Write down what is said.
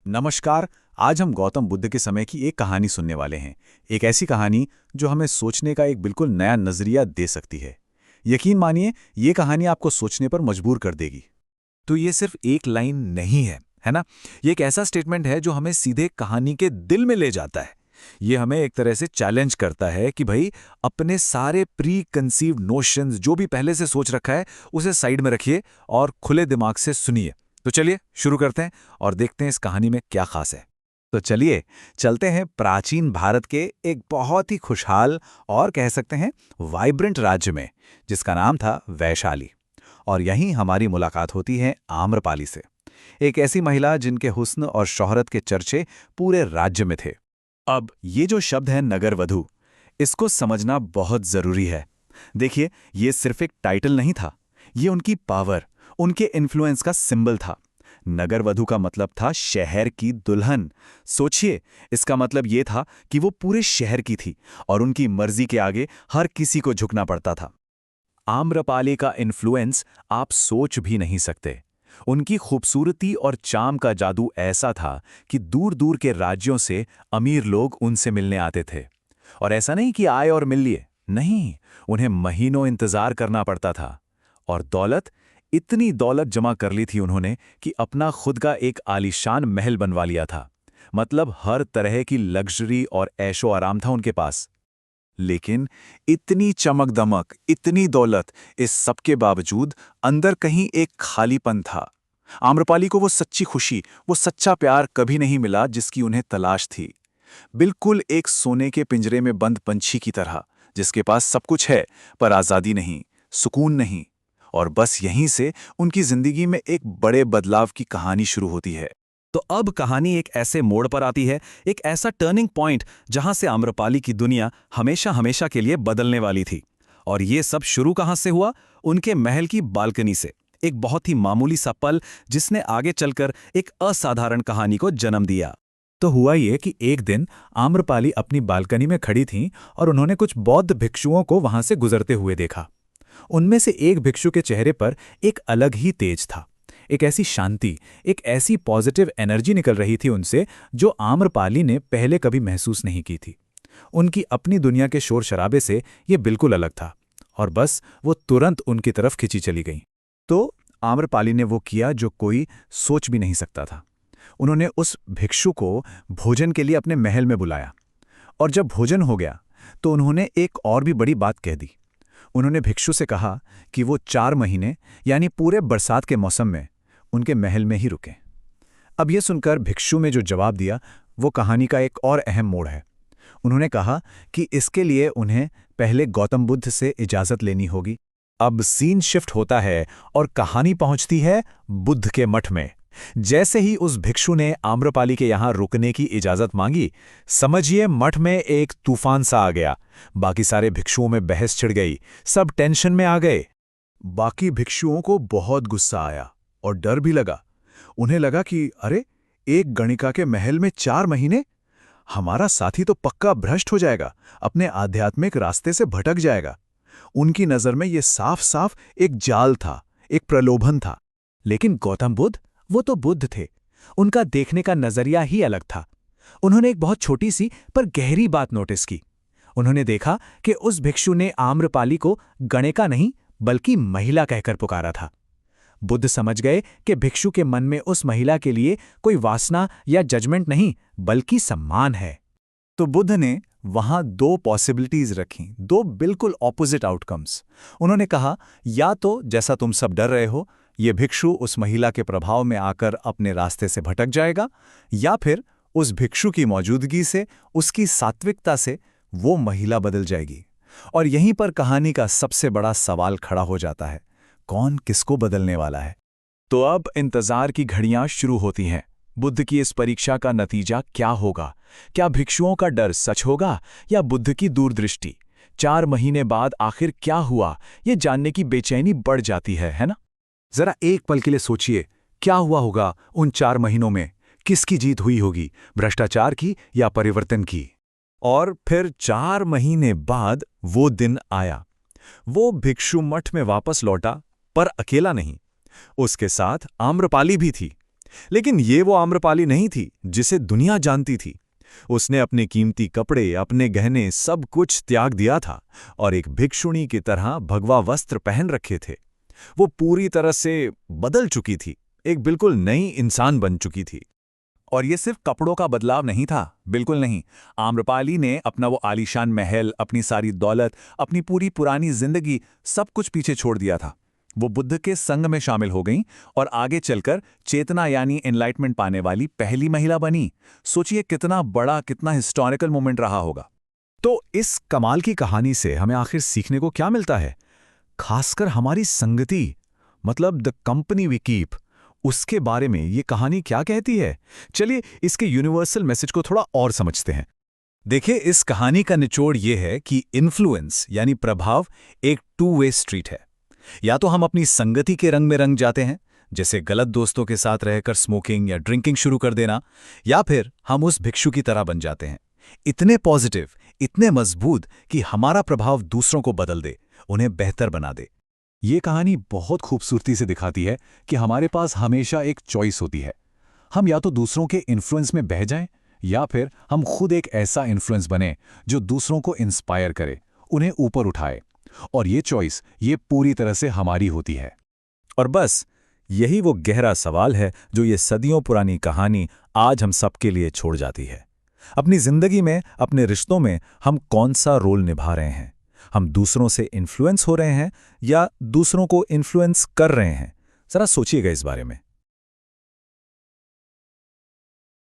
नमस्कार। आज हम गौतम बुद्ध के समय की एक कहानी सुनने वाले हैं। एक ऐसी कहानी जो हमें सोचने का एक बिल्कुल नया नजरिया दे सकती है। यकीन मानिए, ये कहानी आपको सोचने पर मजबूर कर देगी। तो ये सिर्फ एक लाइन नहीं है ना? ये एक ऐसा स्टेटमेंट है जो हमें सीधे कहानी के दिल में ले जाता है। ये हमें एक तरह से चैलेंज करता है कि भाई, अपने सारे प्री कंसीव्ड नोशंस जो भी पहले से सोच रखा है उसे साइड में रखिए और खुले दिमाग से सुनिए। तो चलिए शुरू करते हैं और देखते हैं इस कहानी में क्या खास है। तो चलिए चलते हैं प्राचीन भारत के एक बहुत ही खुशहाल और कह सकते हैं वाइब्रेंट राज्य में, जिसका नाम था वैशाली। और यहीं हमारी मुलाकात होती है आम्रपाली से, एक ऐसी महिला जिनके हुस्न और शोहरत के चर्चे पूरे राज्य में थे। अब ये जो शब्द है नगरवधु, इसको समझना बहुत जरूरी है। देखिए, ये सिर्फ एक टाइटल नहीं था, ये उनकी पावर, उनके इन्फ्लुएंस का सिंबल था। नगरवधु का मतलब था शहर की दुल्हन। सोचिए, इसका मतलब ये था कि वो पूरे शहर की थी और उनकी मर्जी के आगे हर किसी को झुकना पड़ता था। आम्रपाली का इन्फ्लुएंस आप सोच भी नहीं सकते। उनकी खूबसूरती और चार्म का जादू ऐसा था कि दूर दूर के राज्यों से अमीर लोग उनसे मिलने आते थे। और ऐसा नहीं कि आए और मिल लिए, नहीं, उन्हें महीनों इंतजार करना पड़ता था। और दौलत, इतनी दौलत जमा कर ली थी उन्होंने कि अपना खुद का एक आलीशान महल बनवा लिया था। मतलब हर तरह की लग्जरी और ऐशो आराम था उनके पास। लेकिन इतनी चमक दमक, इतनी दौलत, इस सब के बावजूद अंदर कहीं एक खालीपन था। आम्रपाली को वो सच्ची खुशी, वो सच्चा प्यार कभी नहीं मिला जिसकी उन्हें तलाश थी। बिल्कुल एक सोने के पिंजरे में बंद पंछी की तरह, जिसके पास सब कुछ है पर आज़ादी नहीं, सुकून नहीं। और बस यहीं से उनकी जिंदगी में एक बड़े बदलाव की कहानी शुरू होती है। तो अब कहानी एक ऐसे मोड़ पर आती है, एक ऐसा टर्निंग पॉइंट जहां से आम्रपाली की दुनिया हमेशा हमेशा के लिए बदलने वाली थी। और ये सब शुरू कहां से हुआ? उनके महल की बालकनी से। एक बहुत ही मामूली सा पल जिसने आगे चलकर एक असाधारण कहानी को जन्म दिया। तो हुआ ये कि एक दिन आम्रपाली अपनी बालकनी में खड़ी थीं और उन्होंने कुछ बौद्ध भिक्षुओं को वहां से गुजरते हुए देखा। उनमें से एक भिक्षु के चेहरे पर एक अलग ही तेज था, एक ऐसी शांति, एक ऐसी पॉजिटिव एनर्जी निकल रही थी उनसे जो आम्रपाली ने पहले कभी महसूस नहीं की थी। उनकी अपनी दुनिया के शोर शराबे से ये बिल्कुल अलग था और बस वो तुरंत उनकी तरफ खिंची चली गई। तो आम्रपाली ने वो किया जो कोई सोच भी नहीं सकता था। उन्होंने उस भिक्षु को भोजन के लिए अपने महल में बुलाया। और जब भोजन हो गया तो उन्होंने एक और भी बड़ी बात कह दी। उन्होंने भिक्षु से कहा कि वो 4 महीने यानी पूरे बरसात के मौसम में उनके महल में ही रुकें। अब ये सुनकर भिक्षु में जो जवाब दिया, वो कहानी का एक और अहम मोड़ है। उन्होंने कहा कि इसके लिए उन्हें पहले गौतम बुद्ध से इजाज़त लेनी होगी। अब सीन शिफ्ट होता है और कहानी पहुंचती है बुद्ध के मठ में। जैसे ही उस भिक्षु ने आम्रपाली के यहां रुकने की इजाजत मांगी, समझिए मठ में एक तूफान सा आ गया। बाकी सारे भिक्षुओं में बहस छिड़ गई, सब टेंशन में आ गए। बाकी भिक्षुओं को बहुत गुस्सा आया और डर भी लगा। उन्हें लगा कि अरे, एक गणिका के महल में 4 महीने, हमारा साथी तो पक्का भ्रष्ट हो जाएगा, अपने आध्यात्मिक रास्ते से भटक जाएगा। उनकी नजर में यह साफ साफ एक जाल था, एक प्रलोभन था। लेकिन गौतम बुद्ध, वो तो बुद्ध थे। उनका देखने का नजरिया ही अलग था। उन्होंने एक बहुत छोटी सी पर गहरी बात नोटिस की। उन्होंने देखा कि उस भिक्षु ने आम्रपाली को गणिका नहीं बल्कि महिला कहकर पुकारा था। बुद्ध समझ गए कि भिक्षु के मन में उस महिला के लिए कोई वासना या जजमेंट नहीं बल्कि सम्मान है। तो बुद्ध ने वहां 2 पॉसिबिलिटीज रखीं, 2 बिल्कुल ऑपोजिट आउटकम्स। उन्होंने कहा, या तो जैसा तुम सब डर रहे हो, ये भिक्षु उस महिला के प्रभाव में आकर अपने रास्ते से भटक जाएगा, या फिर उस भिक्षु की मौजूदगी से, उसकी सात्विकता से वो महिला बदल जाएगी। और यहीं पर कहानी का सबसे बड़ा सवाल खड़ा हो जाता है, कौन किसको बदलने वाला है? तो अब इंतजार की घड़ियां शुरू होती हैं। बुद्ध की इस परीक्षा का नतीजा क्या होगा? क्या भिक्षुओं का डर सच होगा या बुद्ध की दूरदृष्टि? 4 महीने बाद आखिर क्या हुआ, ये जानने की बेचैनी बढ़ जाती है ना? जरा एक पल के लिए सोचिए, क्या हुआ होगा उन 4 महीनों में? किसकी जीत हुई होगी, भ्रष्टाचार की या परिवर्तन की? और फिर 4 महीने बाद वो दिन आया। वो भिक्षु मठ में वापस लौटा, पर अकेला नहीं। उसके साथ आम्रपाली भी थी। लेकिन ये वो आम्रपाली नहीं थी जिसे दुनिया जानती थी। उसने अपने कीमती कपड़े, अपने गहने, सब कुछ त्याग दिया था और एक भिक्षुणी की तरह भगवा वस्त्र पहन रखे थे। वो पूरी तरह से बदल चुकी थी, एक बिल्कुल नई इंसान बन चुकी थी। और ये सिर्फ कपड़ों का बदलाव नहीं था, बिल्कुल नहीं। आम्रपाली ने अपना वो आलीशान महल, अपनी सारी दौलत, अपनी पूरी पुरानी जिंदगी, सब कुछ पीछे छोड़ दिया था। वो बुद्ध के संग में शामिल हो गईं और आगे चलकर चेतना यानी एनलाइटमेंट पाने वाली पहली महिला बनी। सोचिए कितना बड़ा, कितना हिस्टोरिकल मोमेंट रहा होगा। तो इस कमाल की कहानी से हमें आखिर सीखने को क्या मिलता है? खासकर हमारी संगति, मतलब द कंपनी वी कीप, उसके बारे में ये कहानी क्या कहती है? चलिए इसके यूनिवर्सल मैसेज को थोड़ा और समझते हैं। देखिए, इस कहानी का निचोड़ ये है कि इन्फ्लुएंस यानी प्रभाव एक टू वे स्ट्रीट है। या तो हम अपनी संगति के रंग में रंग जाते हैं, जैसे गलत दोस्तों के साथ रहकर स्मोकिंग या ड्रिंकिंग शुरू कर देना, या फिर हम उस भिक्षु की तरह बन जाते हैं, इतने पॉजिटिव, इतने मजबूत कि हमारा प्रभाव दूसरों को बदल दे, उन्हें बेहतर बना दे। ये कहानी बहुत खूबसूरती से दिखाती है कि हमारे पास हमेशा एक चॉइस होती है। हम या तो दूसरों के इन्फ्लुएंस में बह जाएं, या फिर हम खुद एक ऐसा इन्फ्लुएंस बने जो दूसरों को इंस्पायर करे, उन्हें ऊपर उठाए। और ये चॉइस, ये पूरी तरह से हमारी होती है। और बस यही वो गहरा सवाल है जो ये सदियों पुरानी कहानी आज हम सबके लिए छोड़ जाती है। अपनी जिंदगी में, अपने रिश्तों में हम कौन सा रोल निभा रहे हैं? हम दूसरों से इन्फ्लुएंस हो रहे हैं या दूसरों को इन्फ्लुएंस कर रहे हैं? जरा सोचिएगा इस बारे में।